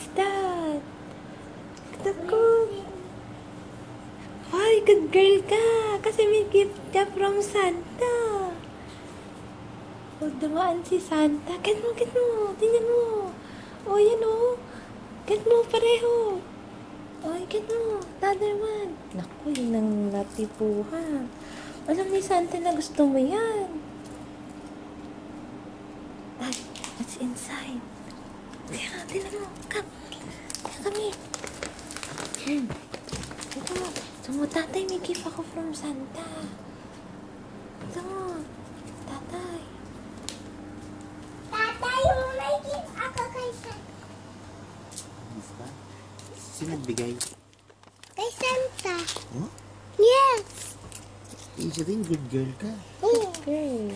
What's that? Naku. Why, good girl ka. Kasi may gift ka from Santa. O, dumaan si Santa. Get mo, get mo. Tingnan mo. O, yan o. Get mo, pareho. O, get mo. The other one. Naku, yun ang natipuhan. Alam ni Santa na gusto mo yan. Ay, what's inside? Tingnan mo. Come. Come here. Ito mo. Ito mo, tatay, may gift ako from Santa. Ito mo. Tatay. Tatay, may gift ako kay Santa. Sino nagbigay? Kay Santa. Huh? Yes. Isabel, good girl ka. Okay.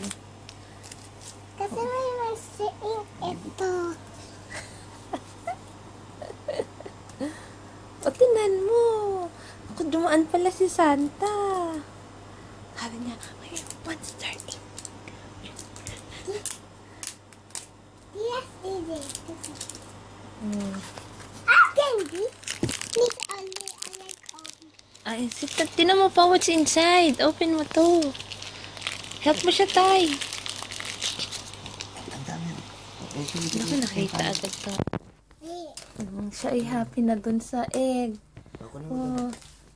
Kasi may masiing ito. O, tingnan mo. Ako, dumaan pala si Santa. Sabi niya, may monster ink. Yes, it is. Candy. Miss Ali, I like Ay, Obi. tinan mo pa what's inside. Open mo to. Help mo siya, tay. Ang dami. Ako, nakita agad to. Hey, Siya ay happy na dun sa egg. Ako naman. Oh,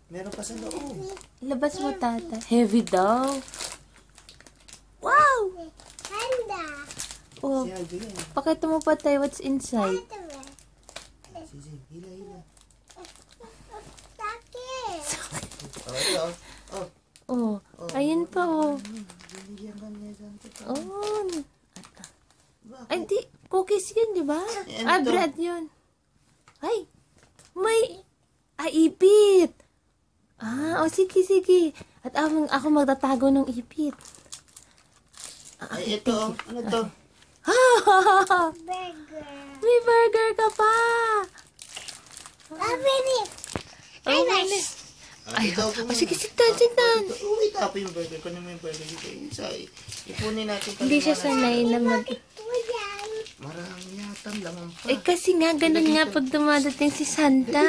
Meron pa sa loob. labas mo, tata. Heavy daw. Wow! Panda. Oh, Siya, bigay. pakita mo pa, tay, what's inside. Sige, hila, hila. Sakit. Oh, ito. Oh. Oh, ayun pa, oh. Binigyan ka niya Santa pa. Oh. Bakit? Ay, di. Cookies yun, di ba? Ano Ah, to? bread yun. Ay, may ipit. O sige, sige. At ako magtatago ng ipit. Ay, ito. Ano to? Burger. May burger ka pa. Open it. Ay, wala. Ay, ito. Sige, sitan, sitan. Uwi tapo yung burger. Kunin mo yung burger dito. Ipunin natin. Hindi siya sanay na Tuyan. Marami yata laman pa. Eh, kasi nga, ganun nga pag dumadating si Santa.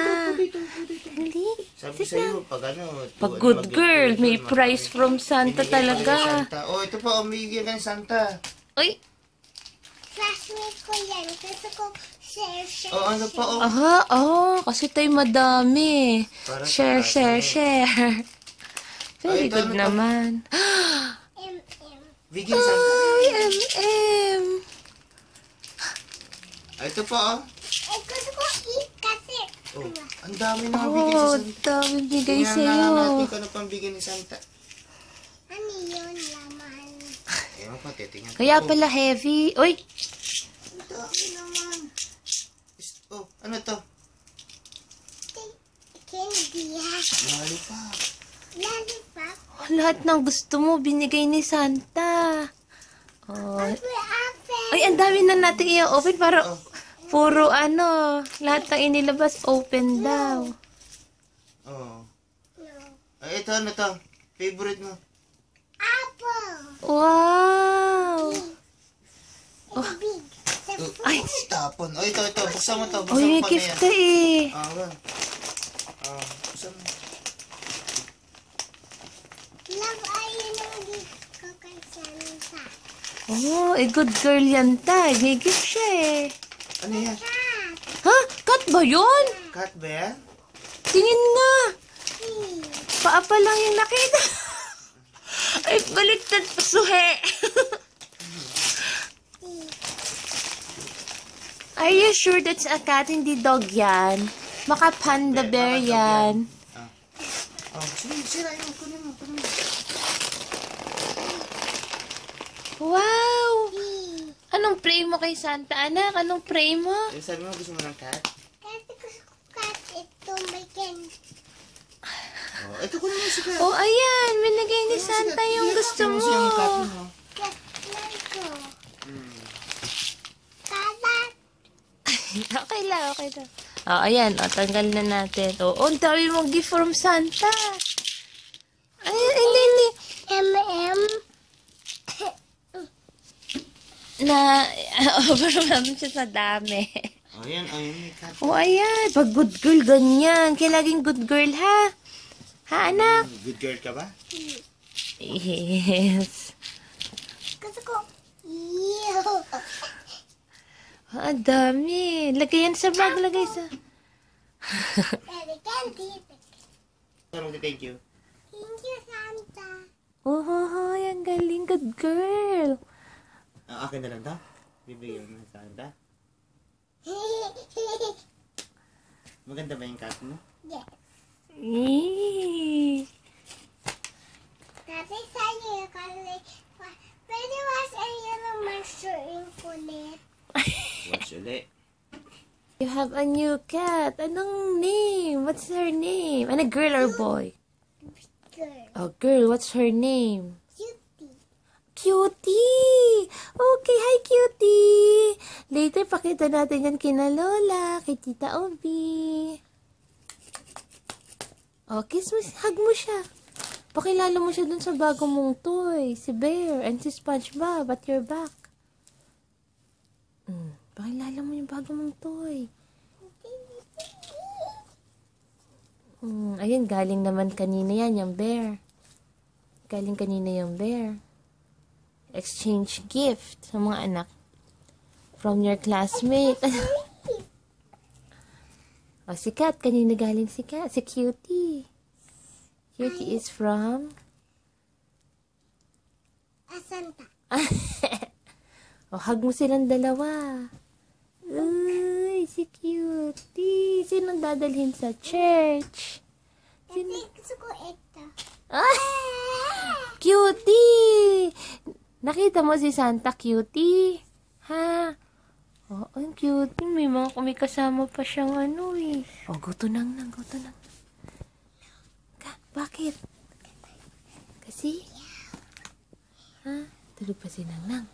Hindi. Sabi sa'yo, pag ano. Pag good girl, may prize from Santa Bibigyan ka ni talaga. Santa. Oh, ito pa. Umigyan ka ni Santa. Ay, Classmate ko yan. Gusto ko share. Oh, ano pa? Oh. aha, kasi tayo madami. Para sa Share, share, atin. share. Very Ay, ito, good ano to? naman. M&M. Bigyan Santa. Ay, M&M. Ay, ito pa. Oh. Eh, gusto ko eat kasi. Oh, ang dami na bigyan si Oh, Santa. dami bigay Tingnan na sa'yo. natin kung ano pang bigyan ni Santa. Ano yun, laman? Ewan ko, titingnan ko. Kaya pala heavy. Uy, Ang dami naman. Oh, ano to? Candy, ha? Lollipop. Lollipop. lahat ng gusto mo binigay ni Santa. Oh. Apple. Ay, ang dami na natin i-open para Oh. puro lahat ng inilabas open daw. Oh. No. Ay, ito, ano to? Favorite mo? Apple. Wow! It's big. It's Ay, Tapon. Oh, ito. Buksan mo to. oh, Buksan mo may pa na gift yan. ka eh. Wala. Buksan mo. love ayun ang gift ko kay Santa. Oh, good girl yan, tay. May gift siya eh. Ano yan? Cat. Ha? Cut ba yun? Cat ba yan? Tingin nga. Hey. Paa pa lang yung nakita. Ay, baliktad pa, suhe. Are you sure that's a cat, hindi dog yan? Maka panda bear yan. Oh, sira yun. Kunin mo. Wow! Anong pray mo kay Santa, anak? Anong pray mo? Sabi mo, gusto mo ng cat? Kasi gusto ko cat ito may candy. Oh, ito kunin mo si cat. Oh, ayan. Binigay ni Santa yung gusto Kunin mo. yung cat mo. Cat lang ko. Kalat. Okay lang. Oh, ayan. Oh, tanggal na natin. Oh, ang dami mong gift from Santa. Ay, hindi. M&M. Na, overwhelmed siya sa dami. Oh, Ayan, ayan, may cat. Oh, ayan. Pag good girl, ganyan. Kaya laging good girl, ha? Ha, anak? Good girl ka ba? Yes. Gusto ko. Ew. Ang dami. Lagay yan sa bag. Lagay sa... Daddy, candy. Sarong thank you. Thank you, Santa. Oh, ang galing. Good girl. Akin na lang to. Bibigyan mo sa Santa. Maganda ba yung cat mo? Yes. Eh. Dati sa'yo kasi pwede wasayo naman showing kulit. Watch ulit. You have a new cat. Anong name? What's her name? Ano, girl or boy? Girl. Oh, girl. What's her name? Cutie. Cutie! Okay, hi, Cutie! Later, pakita natin yan kina Lola, kay Tita Obi. Oh, kiss mo, hug mo siya. Pakilala mo siya dun sa bago mong toy, si Bear and si SpongeBob at your back. Pakilala mo yung bago mong toy. Ayun, galing naman kanina yan, yung Bear. Galing kanina yung Bear. Exchange gift sa mga anak. From your classmate. O, si Kat. Kanina galing si Kat. Si Cutie. Cutie is from... Santa. O, hug mo silang dalawa. Uy, si Cutie. Sinong dadalhin sa church? Kasi gusto ko ito. Ah! Cutie! Nakita mo si Santa, Cutie? Ha? Oh, ang cutie. May may kasama pa siyang ano eh. Oh, guto nang. Bakit? Kasi? Ha? Tulog pa si Nang.